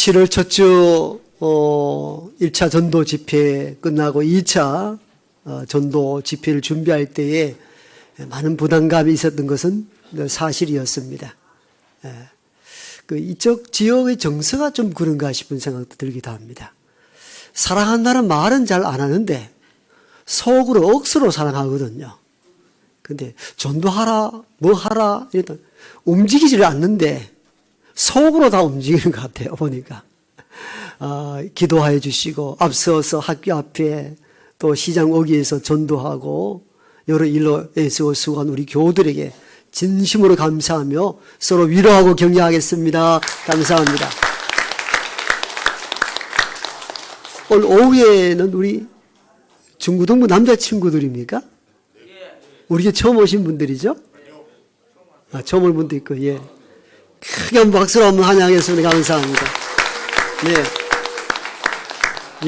7월 첫 주 1차 전도 집회 끝나고 2차 전도 집회를 준비할 때에 많은 부담감이 있었던 것은 사실이었습니다. 이쪽 지역의 정서가 좀 그런가 싶은 생각도 들기도 합니다. 사랑한다는 말은 잘 안 하는데 속으로 억수로 사랑하거든요. 근데 전도하라, 뭐 하라, 이랬더니 움직이지를 않는데 속으로 다 움직이는 것 같아요, 보니까. 기도해 주시고, 앞서서 학교 앞에 또 시장 어귀에서 전도하고, 여러 일로 애쓰고 수고한 우리 교우들에게 진심으로 감사하며 서로 위로하고 격려하겠습니다. 감사합니다. 오늘 오후에는 우리 중고등부 남자친구들입니까? 우리 처음 오신 분들이죠? 처음 올 분도 있고, 예. 크게 한번 박수로 한번 환영하겠습니다. 감사합니다. 네.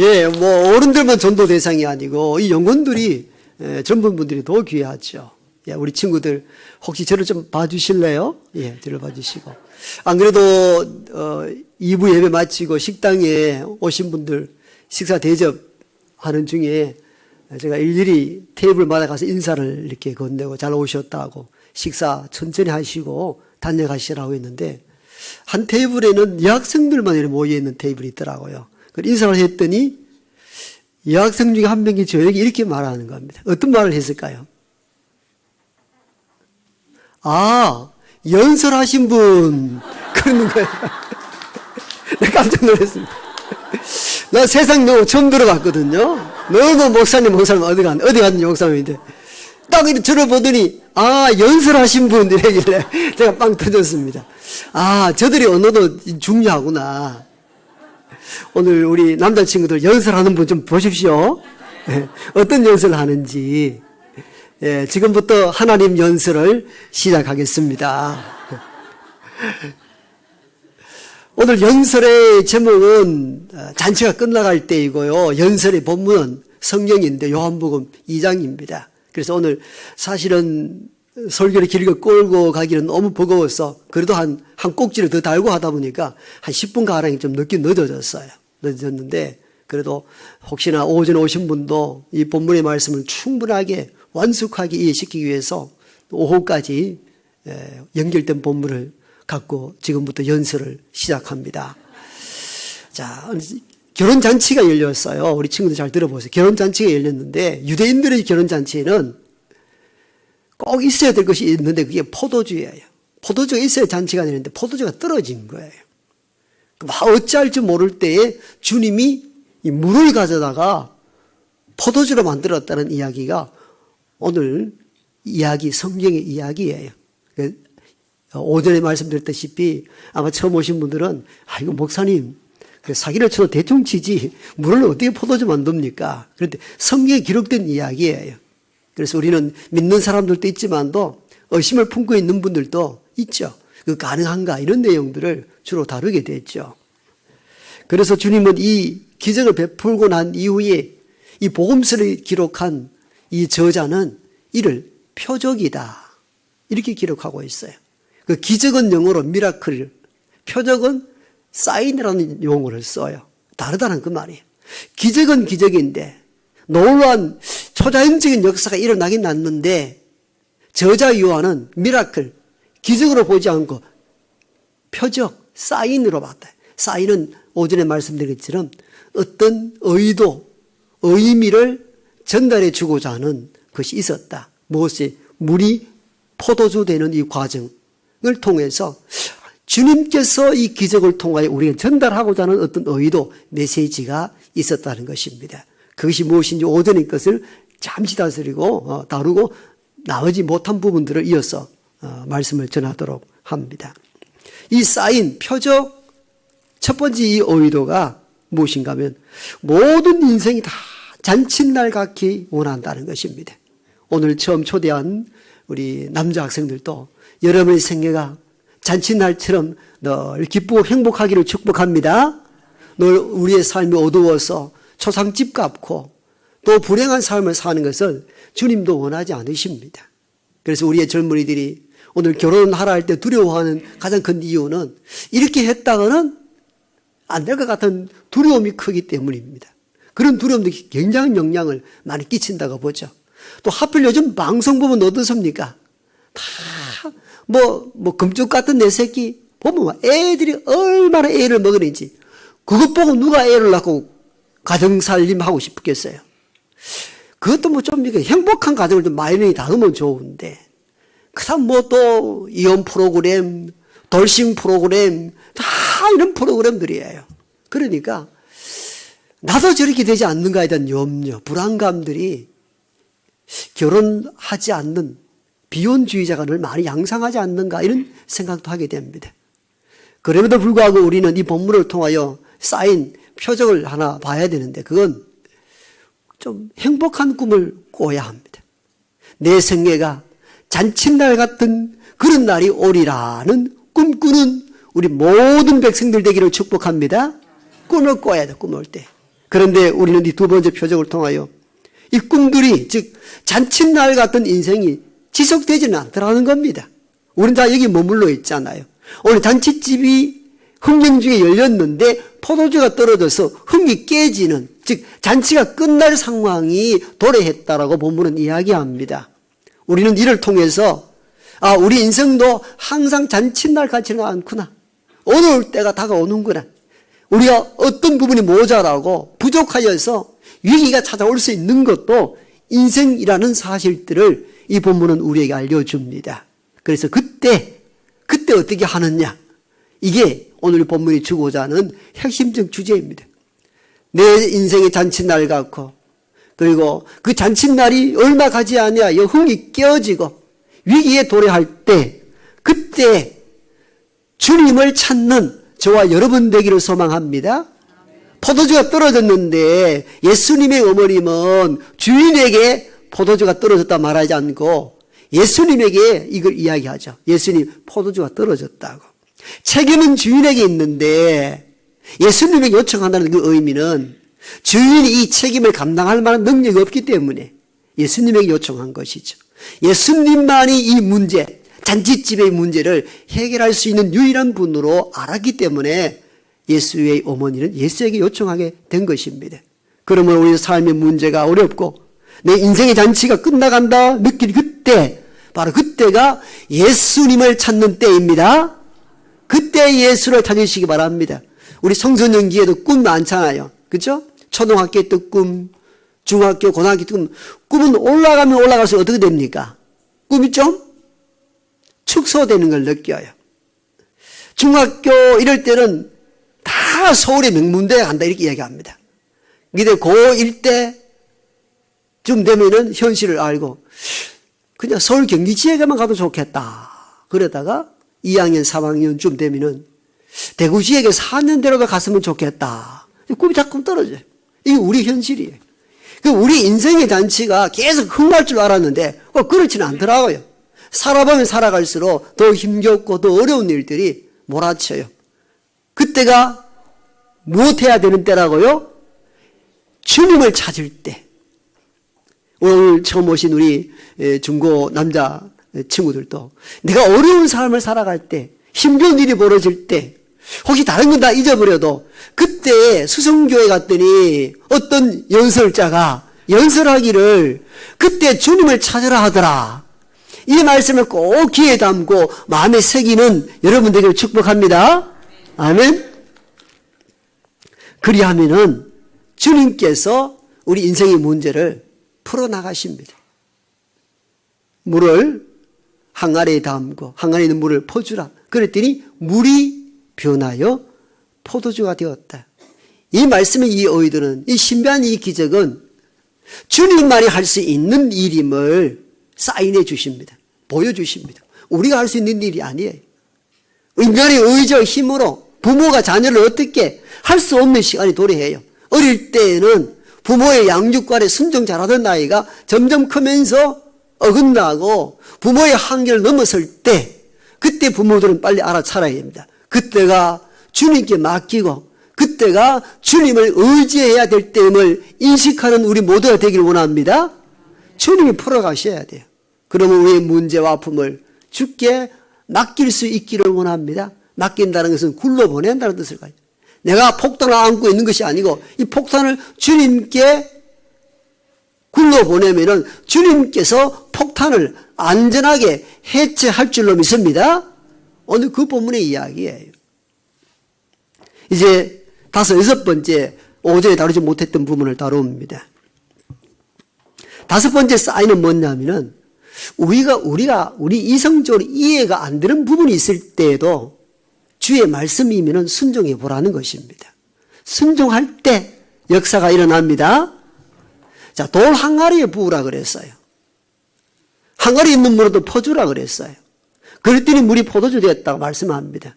예, 뭐, 어른들만 전도 대상이 아니고, 이 영혼들이, 젊은 분들이 더 귀하죠. 예, 우리 친구들, 혹시 저를 좀 봐주실래요? 예, 저를 봐주시고. 안 그래도, 2부 예배 마치고 식당에 오신 분들 식사 대접하는 중에 제가 일일이 테이블마다 가서 인사를 이렇게 건네고 잘 오셨다고 식사 천천히 하시고 다녀가시라고 했는데 한 테이블에는 여학생들만 이렇게 모여있는 테이블이 있더라고요. 인사를 했더니 여학생 중에 한 명이 저에게 이렇게 말하는 겁니다. 어떤 말을 했을까요? 아, 연설하신 분 그러는 거예요. 내가 깜짝 놀랐습니다. 나 세상 너무 처음 들어봤거든요. 너무 목사님 어디 갔는지 목사님인데 딱 저를 보더니 연설하신 분 이러길래 제가 빵 터졌습니다. 저들이 언어도 중요하구나. 오늘 우리 남자친구들 연설하는 분 좀 보십시오. 어떤 연설을 하는지. 지금부터 하나님 연설을 시작하겠습니다. 오늘 연설의 제목은 잔치가 끝나갈 때이고요. 연설의 본문은 성경인데 요한복음 2장입니다. 그래서 오늘 사실은 설교를 길게 끌고 가기는 너무 버거워서 그래도 한 꼭지를 더 달고 하다 보니까 한 10분가량이 좀 늦어졌어요. 늦어졌는데 그래도 혹시나 오전에 오신 분도 이 본문의 말씀을 충분하게 완숙하게 이해시키기 위해서 오후까지 연결된 본문을 갖고 지금부터 연설을 시작합니다. 자, 결혼잔치가 열렸어요. 우리 친구들 잘 들어보세요. 결혼잔치가 열렸는데 유대인들의 결혼잔치에는 꼭 있어야 될 것이 있는데 그게 포도주예요. 포도주가 있어야 잔치가 되는데 포도주가 떨어진 거예요. 어찌할지 모를 때에 주님이 이 물을 가져다가 포도주로 만들었다는 이야기가 오늘 성경의 이야기예요. 오전에 말씀드렸다시피 아마 처음 오신 분들은 이거 목사님 사기를 쳐도 대충 치지 물을 어떻게 포도주 만듭니까? 그런데 성경에 기록된 이야기예요. 그래서 우리는 믿는 사람들도 있지만도 의심을 품고 있는 분들도 있죠. 그 가능한가 이런 내용들을 주로 다루게 됐죠. 그래서 주님은 이 기적을 베풀고 난 이후에 이 복음서를 기록한 이 저자는 이를 표적이다 이렇게 기록하고 있어요. 그 기적은 영어로 미라클, 표적은 사인이라는 용어를 써요. 다르다는 그 말이에요. 기적은 기적인데 놀라운 초자연적인 역사가 일어나긴 났는데 저자 요한은 미라클, 기적으로 보지 않고 표적, 사인으로 봤다. 사인은 오전에 말씀드린 것처럼 어떤 의도, 의미를 전달해 주고자 하는 것이 있었다. 무엇이? 물이 포도주 되는 이 과정을 통해서 주님께서 이 기적을 통하여 우리가 전달하고자 하는 어떤 의도, 메시지가 있었다는 것입니다. 그것이 무엇인지 오전의 것을 잠시 다루고 나머지 못한 부분들을 이어서 말씀을 전하도록 합니다. 이 사인, 표적, 첫 번째 이 의도가 무엇인가 하면 모든 인생이 다 잔칫날 같기 원한다는 것입니다. 오늘 처음 초대한 우리 남자 학생들도 여러분의 생애가 잔칫날처럼 늘 기쁘고 행복하기를 축복합니다. 늘 우리의 삶이 어두워서 초상집 갚고 또 불행한 삶을 사는 것을 주님도 원하지 않으십니다. 그래서 우리의 젊은이들이 오늘 결혼하라 할 때 두려워하는 가장 큰 이유는 이렇게 했다가는 안 될 것 같은 두려움이 크기 때문입니다. 그런 두려움도 굉장한 영향을 많이 끼친다고 보죠. 또 하필 요즘 방송 보면 어떻습니까? 다 금쪽 같은 내 새끼 보면 애들이 얼마나 애를 먹으는지 그것 보고 누가 애를 낳고 가정살림 하고 싶겠어요. 그것도 뭐 좀 행복한 가정을 좀 많이 다루면 좋은데 그다음 또 이혼 프로그램, 돌싱 프로그램 다 이런 프로그램들이에요. 그러니까 나도 저렇게 되지 않는가에 대한 염려, 불안감들이 결혼하지 않는 비혼주의자가 늘 많이 양상하지 않는가 이런 생각도 하게 됩니다. 그럼에도 불구하고 우리는 이 본문을 통하여 쌓인 표적을 하나 봐야 되는데 그건 좀 행복한 꿈을 꿔야 합니다. 내 생애가 잔칫날 같은 그런 날이 오리라는 꿈꾸는 우리 모든 백성들 되기를 축복합니다. 꿈을 꿔야 돼, 꿈을 때. 그런데 우리는 이 두 번째 표적을 통하여 이 꿈들이 즉 잔칫날 같은 인생이 지속되지는 않더라는 겁니다. 우리는 다 여기 머물러 있잖아요. 오늘 잔치집이 흥명 중에 열렸는데 포도주가 떨어져서 흥이 깨지는 즉 잔치가 끝날 상황이 도래했다라고 본문은 이야기합니다. 우리는 이를 통해서 우리 인생도 항상 잔칫날 같지는 않구나. 어느 때가 다가오는구나. 우리가 어떤 부분이 모자라고 부족하여서 위기가 찾아올 수 있는 것도 인생이라는 사실들을 이 본문은 우리에게 알려줍니다. 그래서 그때 어떻게 하느냐. 이게 오늘 본문이 주고자 하는 핵심적 주제입니다. 내 인생의 잔칫날 같고 그리고 그 잔칫날이 얼마 가지 아니하여 흥이 깨어지고 위기에 도래할 때 그때 주님을 찾는 저와 여러분 되기를 소망합니다. 포도주가 떨어졌는데 예수님의 어머님은 주인에게 포도주가 떨어졌다 말하지 않고 예수님에게 이걸 이야기하죠. 예수님 포도주가 떨어졌다고. 책임은 주인에게 있는데 예수님에게 요청한다는 그 의미는 주인이 이 책임을 감당할 만한 능력이 없기 때문에 예수님에게 요청한 것이죠. 예수님만이 이 문제, 잔치집의 문제를 해결할 수 있는 유일한 분으로 알았기 때문에 예수의 어머니는 예수에게 요청하게 된 것입니다. 그러면 우리 삶의 문제가 어렵고 내 인생의 잔치가 끝나간다 느낀 그때, 바로 그때가 예수님을 찾는 때입니다. 그때 예수를 찾으시기 바랍니다. 우리 청소년기에도 꿈 많잖아요. 그렇죠? 초등학교 때 꿈, 중학교, 고등학교 때 꿈은 올라가면 올라갈수록 어떻게 됩니까? 꿈이 좀 축소되는 걸 느껴요. 중학교 이럴 때는 다 서울의 명문대에 간다 이렇게 이야기합니다. 근데 고1 때쯤 되면은 현실을 알고 그냥 서울 경기지역에만 가도 좋겠다. 그러다가 2학년, 3학년쯤 되면은 대구지역에 4년대로도 갔으면 좋겠다. 꿈이 자꾸 떨어져요. 이게 우리 현실이에요. 우리 인생의 잔치가 계속 흥할 줄 알았는데 그렇지는 않더라고요. 살아보면 살아갈수록 더 힘겹고 더 어려운 일들이 몰아쳐요. 그때가 무엇해야 되는 때라고요? 주님을 찾을 때. 오늘 처음 오신 우리 중고 남자 친구들도 내가 어려운 삶을 살아갈 때, 힘겨운 일이 벌어질 때, 혹시 다른 건 다 잊어버려도 그때 수성교회 갔더니 어떤 연설자가 연설하기를 그때 주님을 찾으라 하더라. 이 말씀을 꼭 귀에 담고 마음에 새기는 여러분 되기를 축복합니다. 아멘. 그리하면은 주님께서 우리 인생의 문제를 풀어나가십니다. 물을 항아리에 담고 항아리에 있는 물을 퍼주라. 그랬더니 물이 변하여 포도주가 되었다. 이 말씀의 이 어휘들은, 이 신비한 이 기적은 주님만이 할 수 있는 일임을 사인해 주십니다. 보여주십니다. 우리가 할 수 있는 일이 아니에요. 인간의 의지와 힘으로 부모가 자녀를 어떻게 할 수 없는 시간이 도래해요. 어릴 때에는 부모의 양육관에 순종 잘하던 아이가 점점 크면서 어긋나고 부모의 한계를 넘어설 때 그때 부모들은 빨리 알아차려야 됩니다. 그때가 주님께 맡기고 그때가 주님을 의지해야 될 때임을 인식하는 우리 모두가 되길 원합니다. 주님이 풀어가셔야 돼요. 그러면 우리의 문제와 아픔을 주께 맡길 수 있기를 원합니다. 맡긴다는 것은 굴러보낸다는 뜻을 가지고 내가 폭탄을 안고 있는 것이 아니고 이 폭탄을 주님께 굴러보내면은 주님께서 폭탄을 안전하게 해체할 줄로 믿습니다. 오늘 그 본문의 이야기예요. 이제 여섯 번째, 오전에 다루지 못했던 부분을 다룹니다. 다섯 번째 사인은 뭐냐면은 우리 이성적으로 이해가 안 되는 부분이 있을 때에도 주의 말씀이면은 순종해 보라는 것입니다. 순종할 때 역사가 일어납니다. 자, 돌 항아리에 부으라 그랬어요. 항아리에 있는 물을 또 퍼주라 그랬어요. 그랬더니 물이 포도주 되었다고 말씀합니다.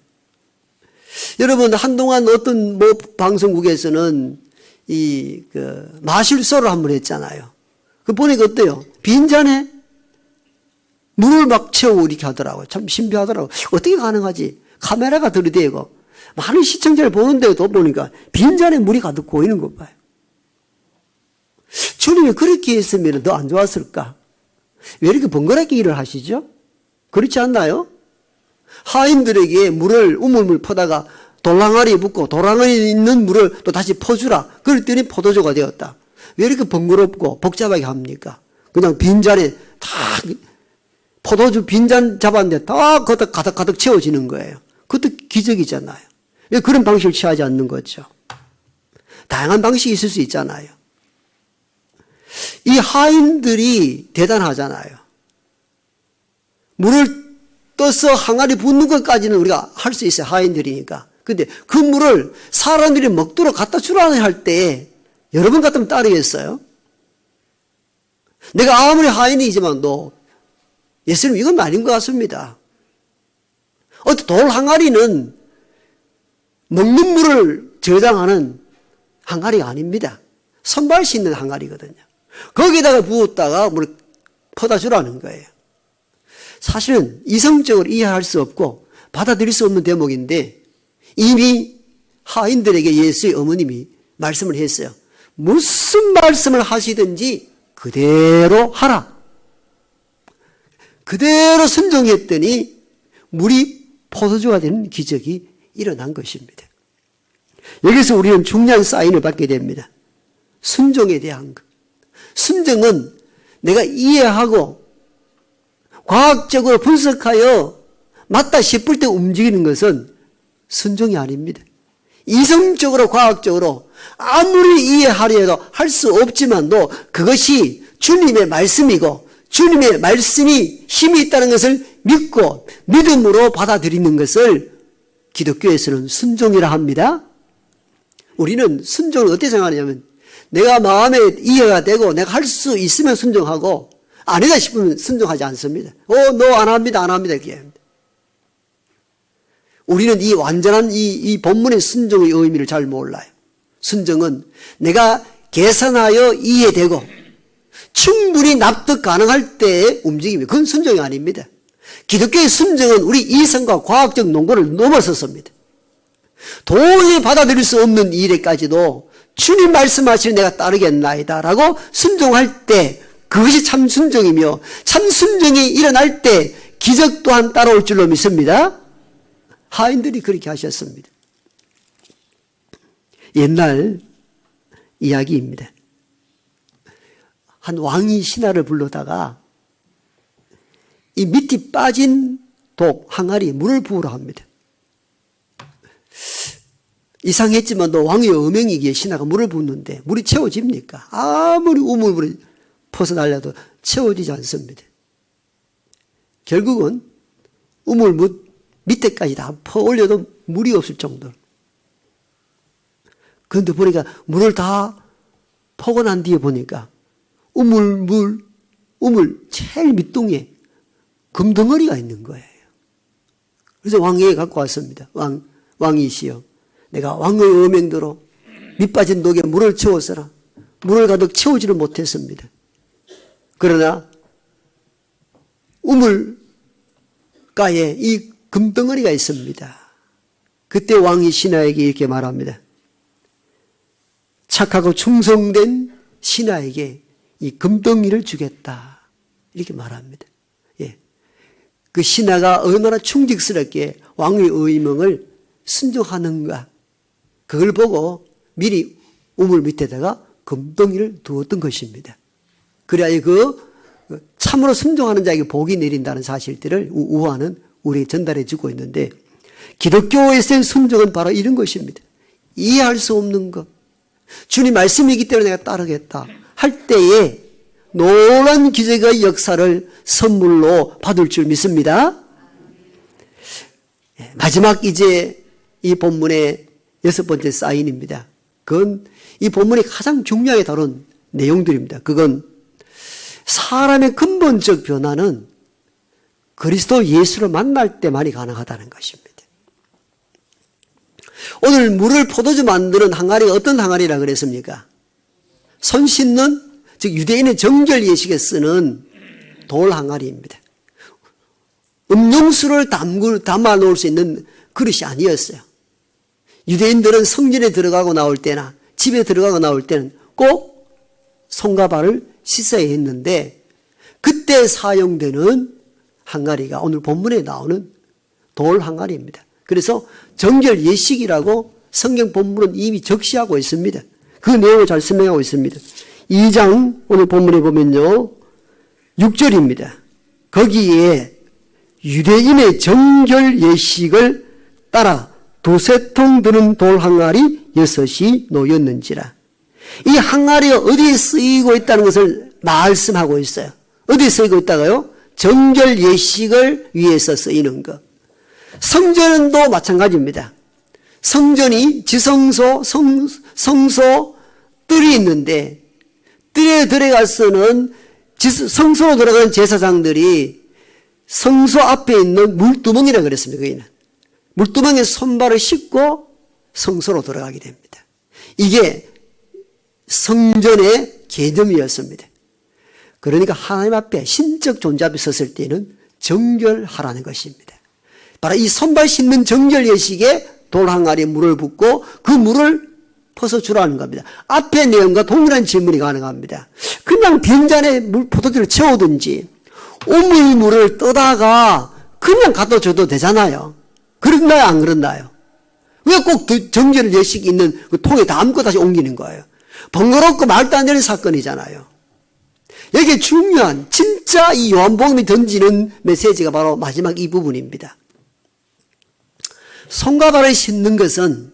여러분, 한동안 어떤 방송국에서는 마술쇼를 한번 했잖아요. 그 보니까 어때요? 빈잔에 물을 막 채우고 이렇게 하더라고요. 참 신비하더라고요. 어떻게 가능하지? 카메라가 들이대고 많은 시청자를 보는데도 보니까 빈잔에 물이 가득 고이는 것 봐요. 주님이 그렇게 했으면 더 안 좋았을까? 왜 이렇게 번거롭게 일을 하시죠? 그렇지 않나요? 하인들에게 우물물 퍼다가 돌항아리에 붓고 돌항아리에 있는 물을 또 다시 퍼주라. 그랬더니 포도주가 되었다. 왜 이렇게 번거롭고 복잡하게 합니까? 그냥 빈잔에 다 포도주 빈잔 잡았는데 다 가득 채워지는 거예요. 그것도 기적이잖아요. 왜 그런 방식을 취하지 않는 거죠? 다양한 방식이 있을 수 있잖아요. 이 하인들이 대단하잖아요. 물을 떠서 항아리 붓는 것까지는 우리가 할 수 있어요. 하인들이니까. 근데 그 물을 사람들이 먹도록 갖다 주라는 할 때 여러분 같으면 따르겠어요? 내가 아무리 하인이지만도 예수님 이건 아닌 것 같습니다. 돌 항아리는 먹는 물을 저장하는 항아리가 아닙니다. 선발 수 있는 항아리거든요. 거기다가 부었다가 물을 퍼다 주라는 거예요. 사실은 이성적으로 이해할 수 없고 받아들일 수 없는 대목인데 이미 하인들에게 예수의 어머님이 말씀을 했어요. 무슨 말씀을 하시든지 그대로 하라. 그대로 순종했더니 물이 포도주가 되는 기적이 일어난 것입니다. 여기서 우리는 중요한 사인을 받게 됩니다. 순종에 대한 것. 순종은 내가 이해하고 과학적으로 분석하여 맞다 싶을 때 움직이는 것은 순종이 아닙니다. 이성적으로 과학적으로 아무리 이해하려 해도 할 수 없지만도 그것이 주님의 말씀이고 주님의 말씀이 힘이 있다는 것을 믿고 믿음으로 받아들이는 것을 기독교에서는 순종이라 합니다. 우리는 순종을 어떻게 생각하냐면 내가 마음에 이해가 되고 내가 할 수 있으면 순종하고 아니다 싶으면 순종하지 않습니다. 너 안 합니다. 안 합니다. 이렇게 합니다. 우리는 이 완전한 이 본문의 순종의 의미를 잘 몰라요. 순종은 내가 계산하여 이해되고 충분히 납득 가능할 때의 움직임이 그건 순종이 아닙니다. 기독교의 순종은 우리 이성과 과학적 논거를 넘어섰습니다. 도저히 받아들일 수 없는 일에까지도 주님 말씀하시는 내가 따르겠나이다 라고 순종할 때 그것이 참 순종이며 참 순종이 일어날 때 기적 또한 따라올 줄로 믿습니다. 하인들이 그렇게 하셨습니다. 옛날 이야기입니다. 한 왕이 신하를 불러다가 이 밑이 빠진 독 항아리에 물을 부으라 합니다. 이상했지만도 왕의 어명이기에 신하가 물을 붓는데 물이 채워집니까? 아무리 우물물이 퍼서 날려도 채워지지 않습니다. 결국은 우물물 밑에까지 다 퍼 올려도 물이 없을 정도로. 그런데 보니까 물을 다 퍼고 난 뒤에 보니까 우물 제일 밑동에 금덩어리가 있는 거예요. 그래서 왕에게 갖고 왔습니다. 왕이시여, 내가 왕의 어명대로 밑빠진 독에 물을 채웠으나 물을 가득 채우지를 못했습니다. 그러나 우물가에 이 금덩어리가 있습니다. 그때 왕이 신하에게 이렇게 말합니다. 착하고 충성된 신하에게 이 금덩이를 주겠다. 이렇게 말합니다. 예. 그 신하가 얼마나 충직스럽게 왕의 의명을 순종하는가. 그걸 보고 미리 우물 밑에다가 금덩이를 두었던 것입니다. 그래야 참으로 순종하는 자에게 복이 내린다는 사실들을 우화는 우리에게 전달해 주고 있는데, 기독교에서의 순종은 바로 이런 것입니다. 이해할 수 없는 것, 주님 말씀이기 때문에 내가 따르겠다 할 때에 놀라운 기적의 역사를 선물로 받을 줄 믿습니다. 마지막 이제 이 본문의 6번째 사인입니다. 그건 이 본문이 가장 중요하게 다룬 내용들입니다. 그건 사람의 근본적 변화는 그리스도 예수를 만날 때만이 가능하다는 것입니다. 오늘 물을 포도주 만드는 항아리가 어떤 항아리라 그랬습니까? 손 씻는, 즉 유대인의 정결 예식에 쓰는 돌 항아리입니다. 음료수를 담아 놓을 수 있는 그릇이 아니었어요. 유대인들은 성전에 들어가고 나올 때나 집에 들어가고 나올 때는 꼭 손과 발을 씻어야 했는데, 그때 사용되는 항아리가 오늘 본문에 나오는 돌 항아리입니다. 그래서 정결 예식이라고 성경 본문은 이미 적시하고 있습니다. 그 내용을 잘 설명하고 있습니다. 2장 오늘 본문에 보면요, 6절입니다. 거기에 유대인의 정결 예식을 따라 두세 통 드는 돌 항아리 6이 놓였는지라. 이 항아리가 어디에 쓰이고 있다는 것을 말씀하고 있어요. 어디에 쓰이고 있다가요? 정결 예식을 위해서 쓰이는 것. 성전도 마찬가지입니다. 성전이 지성소, 성소, 뜰이 있는데, 뜰에 들어가서는 성소로 들어가는 제사장들이 성소 앞에 있는 물두멍이라고 그랬습니다. 거기는 물두멍에 손발을 씻고 성소로 들어가게 됩니다. 이게 성전의 개념이었습니다. 그러니까 하나님 앞에 신적 존재 앞에 섰을 때는 정결하라는 것입니다. 바로 이 손발 씻는 정결 예식에 돌 항아리에 물을 붓고 그 물을 퍼서주라는 겁니다. 앞의 내용과 동일한 질문이 가능합니다. 그냥 빈잔에 포도주를 채우든지 우물물을 떠다가 그냥 갖다 줘도 되잖아요. 그렇나요? 안 그렇나요? 왜 꼭 정결 예식이 있는 그 통에 담고 다시 옮기는 거예요? 번거롭고 말도 안 되는 사건이잖아요. 여기에 중요한 진짜 이 요한복음이 던지는 메시지가 바로 마지막 이 부분입니다. 손과 발을 씻는 것은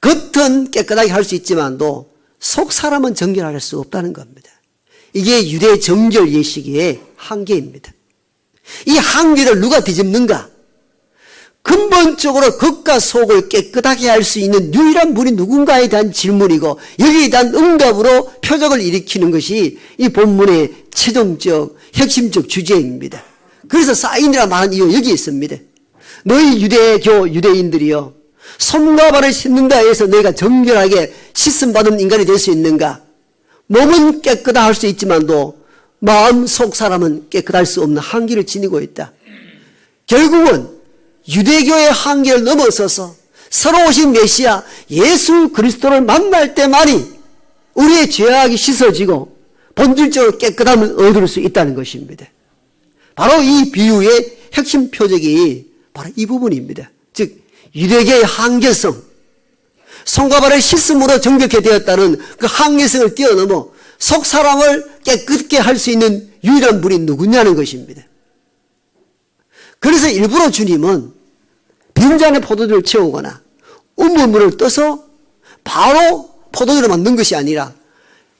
겉은 깨끗하게 할 수 있지만도 속 사람은 정결할 수 없다는 겁니다. 이게 유대 정결 예식의 한계입니다. 이 한계를 누가 뒤집는가? 근본적으로 겉과 속을 깨끗하게 할 수 있는 유일한 분이 누군가에 대한 질문이고, 여기에 대한 응답으로 표적을 일으키는 것이 이 본문의 최종적 핵심적 주제입니다. 그래서 사인이라 말하는 이유 여기 있습니다. 너희 유대인들이요, 손과 발을 씻는다 해서 너희가 정결하게 씻음받은 인간이 될 수 있는가? 몸은 깨끗하게 할 수 있지만도 마음 속 사람은 깨끗할 수 없는 한계를 지니고 있다. 결국은 유대교의 한계를 넘어서서 새로 오신 메시아 예수 그리스도를 만날 때만이 우리의 죄악이 씻어지고 본질적으로 깨끗함을 얻을 수 있다는 것입니다. 바로 이 비유의 핵심 표적이 바로 이 부분입니다. 즉 유대교의 한계성, 손과 발을 씻음으로 정결케 되었다는 그 한계성을 뛰어넘어 속 사람을 깨끗게 할 수 있는 유일한 분이 누구냐는 것입니다. 그래서 일부러 주님은 빈잔에 포도주를 채우거나 우물물을 떠서 바로 포도주를 만든 것이 아니라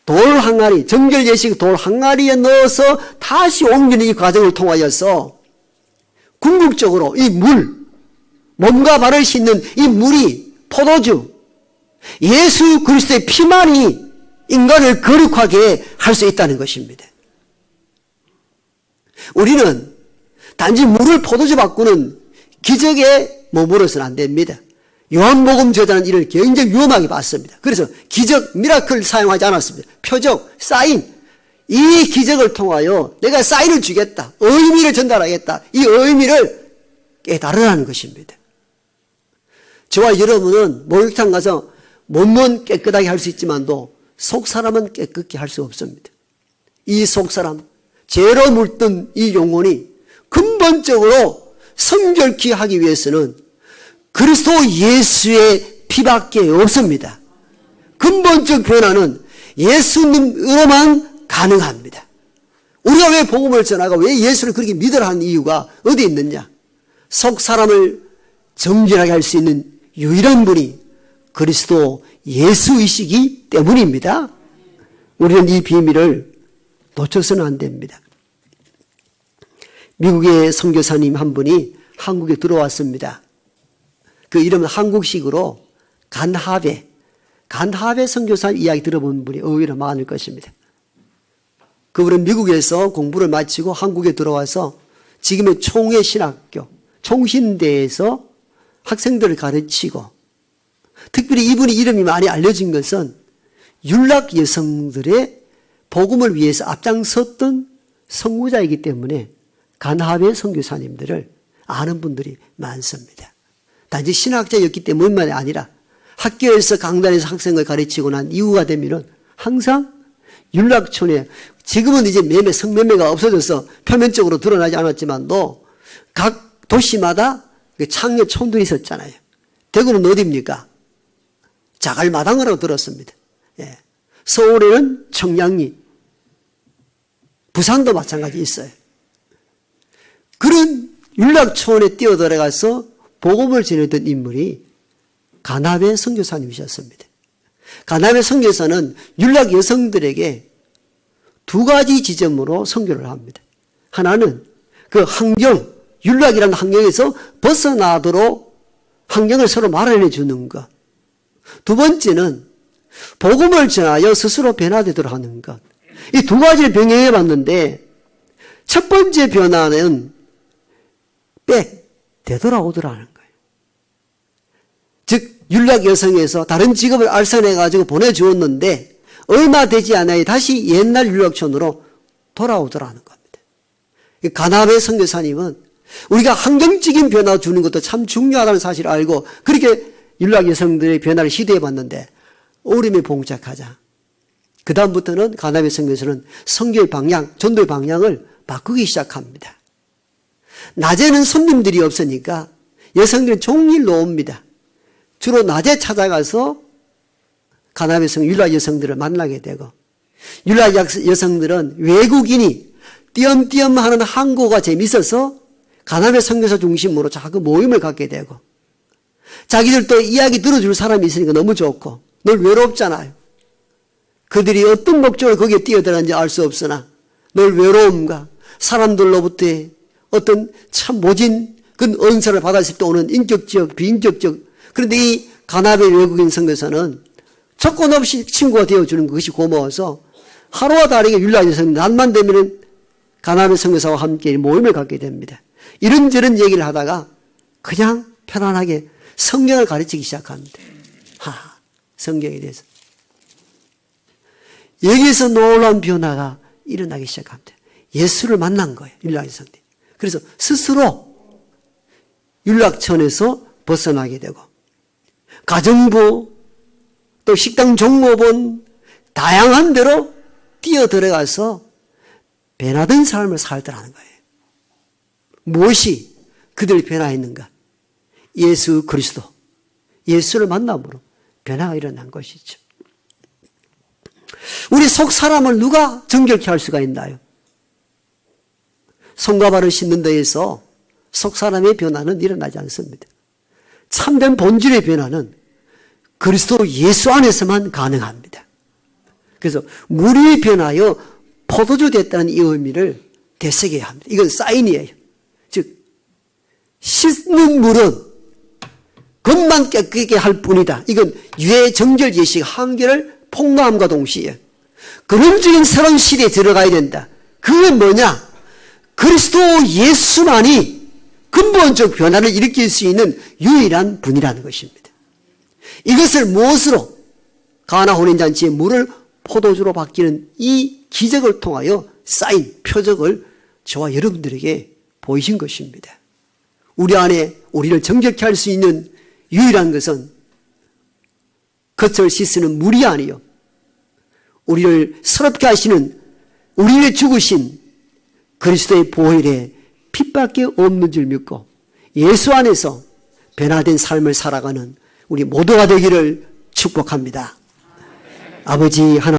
돌 항아리, 정결 예식 돌 항아리에 넣어서 다시 옮기는 이 과정을 통하여서 궁극적으로 이 물, 몸과 발을 씻는 이 물이 포도주, 예수 그리스도의 피만이 인간을 거룩하게 할 수 있다는 것입니다. 우리는 단지 물을 포도주 바꾸는 기적에 머물러서는 안 됩니다. 요한복음 저자는 이를 굉장히 위험하게 봤습니다. 그래서 기적, 미라클 사용하지 않았습니다. 표적, 사인, 이 기적을 통하여 내가 사인을 주겠다, 의미를 전달하겠다, 이 의미를 깨달으라는 것입니다. 저와 여러분은 목욕탕 가서 몸은 깨끗하게 할 수 있지만도 속 사람은 깨끗게 할 수 없습니다. 이 속 사람, 죄로 물든 이 영혼이 근본적으로 성결케 하기 위해서는 그리스도 예수의 피밖에 없습니다. 근본적 변화는 예수님으로만 가능합니다. 우리가 왜 복음을 전하고 왜 예수를 그렇게 믿으라 하는 이유가 어디 있느냐? 속 사람을 정결하게 할 수 있는 유일한 분이 그리스도 예수이시기 때문입니다. 우리는 이 비밀을 놓쳐서는 안 됩니다. 미국의 선교사님 한 분이 한국에 들어왔습니다. 그 이름은 한국식으로 간하베 선교사 이야기 들어본 분이 의외로 많을 것입니다. 그분은 미국에서 공부를 마치고 한국에 들어와서 지금의 총회신학교, 총신대에서 학생들을 가르치고, 특별히 이분의 이름이 많이 알려진 것은 율락 여성들의 복음을 위해서 앞장섰던 선구자이기 때문에 간하베 선교사님들을 아는 분들이 많습니다. 단지 신학자였기 때문만이 아니라 학교에서 강단에서 학생을 가르치고 난 이후가 되면은 항상 율락촌에, 지금은 이제 성매매가 없어져서 표면적으로 드러나지 않았지만도 각 도시마다 창녀촌들이 있었잖아요. 대구는 어디입니까? 자갈마당이라고 들었습니다. 예. 서울에는 청량리, 부산도 마찬가지 있어요. 그런 율락촌에 뛰어들어가서 복음을 전했던 인물이 간하베 선교사님이셨습니다. 간하베 선교사는 율락 여성들에게 두 가지 지점으로 선교를 합니다. 하나는 그 환경, 율락이라는 환경에서 벗어나도록 환경을 서로 마련해 주는 것. 두 번째는 복음을 전하여 스스로 변화되도록 하는 것. 이 두 가지를 병행해 봤는데 첫 번째 변화는 되돌아오더라는 거예요. 즉 율락 여성에서 다른 직업을 알선해 가지고 보내주었는데 얼마 되지 않아야 다시 옛날 율락촌으로 돌아오더라는 겁니다. 간하베 선교사님은 우리가 환경적인 변화 주는 것도 참 중요하다는 사실을 알고 그렇게 율락 여성들의 변화를 시도해 봤는데 어려움에 봉착하자 그 다음부터는 간하베 선교사는 선교의 방향, 전도의 방향을 바꾸기 시작합니다. 낮에는 손님들이 없으니까 여성들은 종일로 옵니다. 주로 낮에 찾아가서 간하베 율락 여성들을 만나게 되고, 율락 여성들은 외국인이 띄엄띄엄 하는 한국어가 재밌어서 간하베 선교사 중심으로 자꾸 모임을 갖게 되고, 자기들도 이야기 들어줄 사람이 있으니까 너무 좋고, 늘 외롭잖아요. 그들이 어떤 목적으로 거기에 뛰어들었는지 알 수 없으나 늘 외로움과 사람들로부터의 어떤 참 모진 그 은사를 받았을 때 오는 인격적, 비인격적, 그런데 이 간하베 외국인 선교사는 조건 없이 친구가 되어주는 것이 고마워서 하루와 다르게 율락 여성 낮만 되면 간하베 선교사와 함께 모임을 갖게 됩니다. 이런저런 얘기를 하다가 그냥 편안하게 성경을 가르치기 시작합니다. 성경에 대해서. 여기에서 놀라운 변화가 일어나기 시작합니다. 예수를 만난 거예요. 율락 여성들이. 그래서 스스로 율락촌에서 벗어나게 되고 가정부 또 식당 종업원 다양한 데로 뛰어들어가서 변화된 삶을 살더라는 거예요. 무엇이 그들이 변화했는가? 예수 그리스도, 예수를 만남으로 변화가 일어난 것이죠. 우리 속 사람을 누가 정결케 할 수가 있나요? 손과 발을 씻는 데에서 속 사람의 변화는 일어나지 않습니다. 참된 본질의 변화는 그리스도 예수 안에서만 가능합니다. 그래서 물이 변하여 포도주 됐다는 이 의미를 되새겨야 합니다. 이건 사인이에요. 즉 씻는 물은 겉만 깨끗하게 할 뿐이다. 이건 유해 정결 예식 한계를 폭로함과 동시에 근원적인 새로운 시대에 들어가야 된다. 그게 뭐냐? 그리스도 예수만이 근본적 변화를 일으킬 수 있는 유일한 분이라는 것입니다. 이것을 무엇으로? 가나 혼인잔치의 물을 포도주로 바뀌는 이 기적을 통하여 쌓인 표적을 저와 여러분들에게 보이신 것입니다. 우리 안에 우리를 정결케 할 수 있는 유일한 것은 겉을 씻는 물이 아니요 우리를 서럽게 하시는 우리를 죽으신 그리스도의 보혈의 핏밖에 없는 줄 믿고 예수 안에서 변화된 삶을 살아가는 우리 모두가 되기를 축복합니다. 아버지 하나님